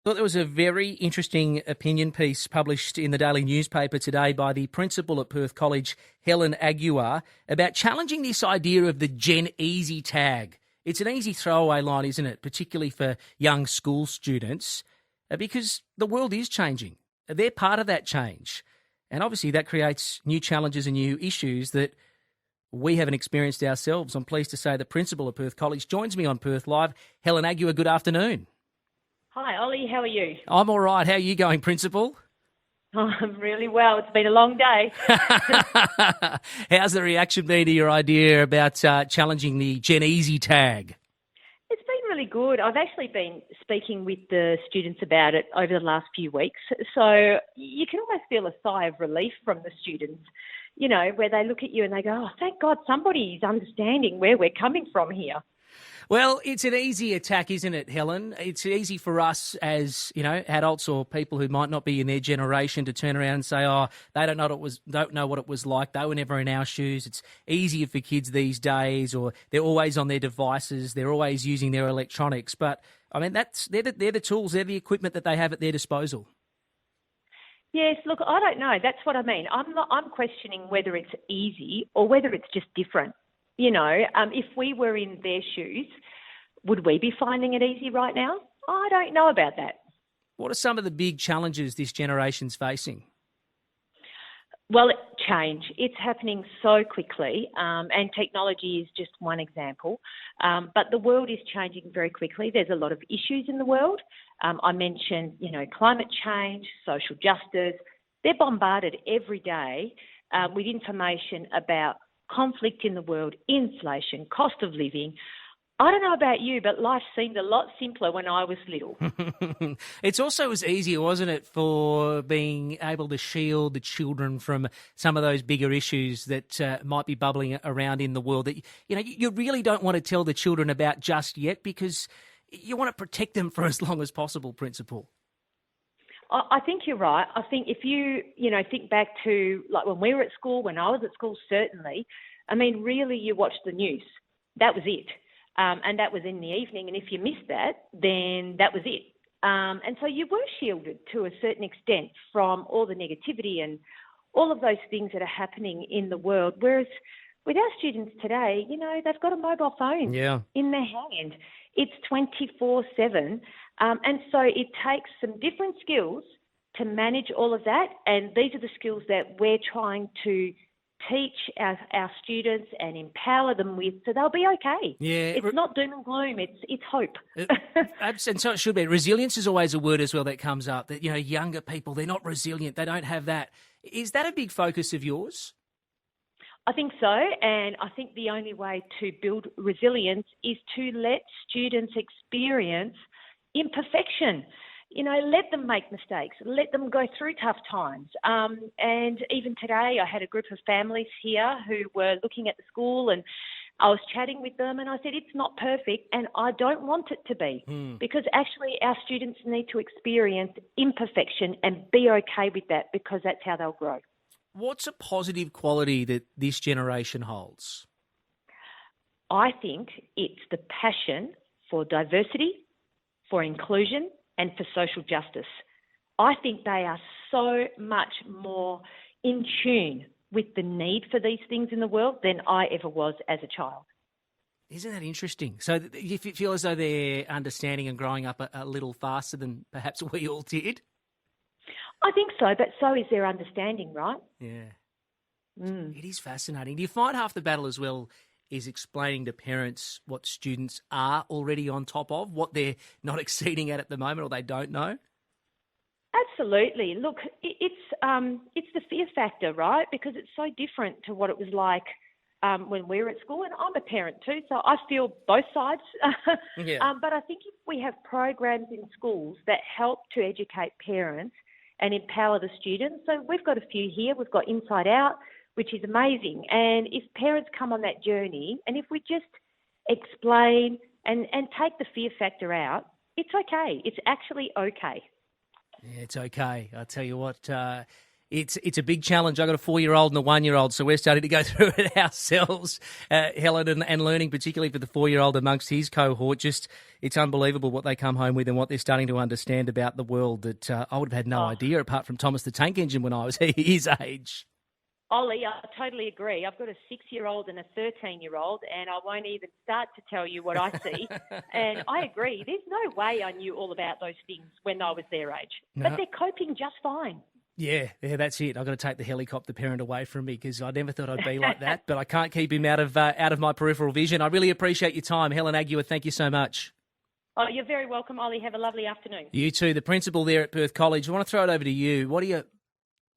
Thought there was a very interesting opinion piece published in the Daily newspaper today by the principal at Perth College, Helen Aguiar, about challenging this idea of the Gen Easy tag. It's an easy throwaway line, isn't it, particularly for young school students, because the world is changing. They're part of that change. And obviously that creates new challenges and new issues that we haven't experienced ourselves. I'm pleased to say the principal at Perth College joins me on Perth Live. Helen Aguiar, good afternoon. Hi, Ollie. How are you? I'm all right. How are you going, Principal? Oh, I'm really well. It's been a long day. How's the reaction been to your idea about challenging the Gen Easy tag? It's been really good. I've actually been speaking with the students about it over the last few weeks. So you can almost feel a sigh of relief from the students, where they look at you and they go, oh, thank God somebody's understanding where we're coming from here. Well, it's an easy attack, isn't it, Helen? It's easy for us as, adults or people who might not be in their generation to turn around and say, oh, they don't know what it was like. They were never in our shoes. It's easier for kids these days, or they're always on their devices. They're always using their electronics. But, I mean, they're the tools, they're the equipment that they have at their disposal. Yes, look, I don't know. That's what I mean. I'm questioning whether it's easy or whether it's just different. If we were in their shoes, would we be finding it easy right now? I don't know about that. What are some of the big challenges this generation's facing? Well, change. It's happening so quickly, and technology is just one example. But the world is changing very quickly. There's a lot of issues in the world. I mentioned, climate change, social justice. They're bombarded every day with information about conflict in the world, inflation, cost of living. I don't know about you, but life seemed a lot simpler when I was little. It's also as easy, wasn't it, for being able to shield the children from some of those bigger issues that might be bubbling around in the world that, you really don't want to tell the children about just yet because you want to protect them for as long as possible, Principal. I think you're right. I think if you, think back to like when we were at school, when I was at school, certainly, I mean, really you watched the news. That was it. And that was in the evening. And if you missed that, then that was it. And so you were shielded to a certain extent from all the negativity and all of those things that are happening in the world. Whereas with our students today, they've got a mobile phone in their hand. It's 24/7. And so it takes some different skills to manage all of that. And these are the skills that we're trying to teach our students and empower them with so they'll be okay. Yeah. It's not doom and gloom, it's hope. And so it should be. Resilience is always a word as well that comes up, that, younger people, they're not resilient, they don't have that. Is that a big focus of yours? I think so, and I think the only way to build resilience is to let students experience imperfection. Let them make mistakes, let them go through tough times. And even today, I had a group of families here who were looking at the school, and I was chatting with them, and I said, it's not perfect, and I don't want it to be, because actually our students need to experience imperfection and be okay with that, because that's how they'll grow. What's a positive quality that this generation holds? I think it's the passion for diversity, for inclusion, and for social justice. I think they are so much more in tune with the need for these things in the world than I ever was as a child. Isn't that interesting? So you feel as though they're understanding and growing up a little faster than perhaps we all did? I think so, but so is their understanding, right? Yeah. It is fascinating. Do you find half the battle as well is explaining to parents what students are already on top of, what they're not exceeding at the moment or they don't know? Absolutely. Look, it's the fear factor, right? Because it's so different to what it was like when we were at school. And I'm a parent too, so I feel both sides. But I think if we have programs in schools that help to educate parents and empower the students, so we've got a few here. We've got Inside Out, which is amazing. And if parents come on that journey, and if we just explain and take the fear factor out, it's okay. It's actually okay. Yeah, it's okay. I tell you what, It's a big challenge. I've got a 4-year-old and a 1-year-old, so we're starting to go through it ourselves, Helen, and learning, particularly for the 4-year-old amongst his cohort. Just, it's unbelievable what they come home with and what they're starting to understand about the world that I would have had no idea, apart from Thomas the Tank Engine when I was his age. Ollie, I totally agree. I've got a 6-year-old and a 13-year-old, and I won't even start to tell you what I see. And I agree. There's no way I knew all about those things when I was their age. No. But they're coping just fine. Yeah, that's it. I've got to take the helicopter parent away from me because I never thought I'd be like that, but I can't keep him out of my peripheral vision. I really appreciate your time. Helen Aguiar, thank you so much. Oh, you're very welcome, Ollie. Have a lovely afternoon. You too. The principal there at Perth College. I want to throw it over to you. What do you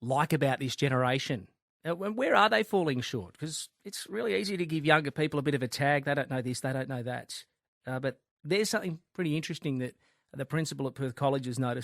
like about this generation? Where are they falling short? Because it's really easy to give younger people a bit of a tag. They don't know this, they don't know that. But there's something pretty interesting that the principal at Perth College has noticed.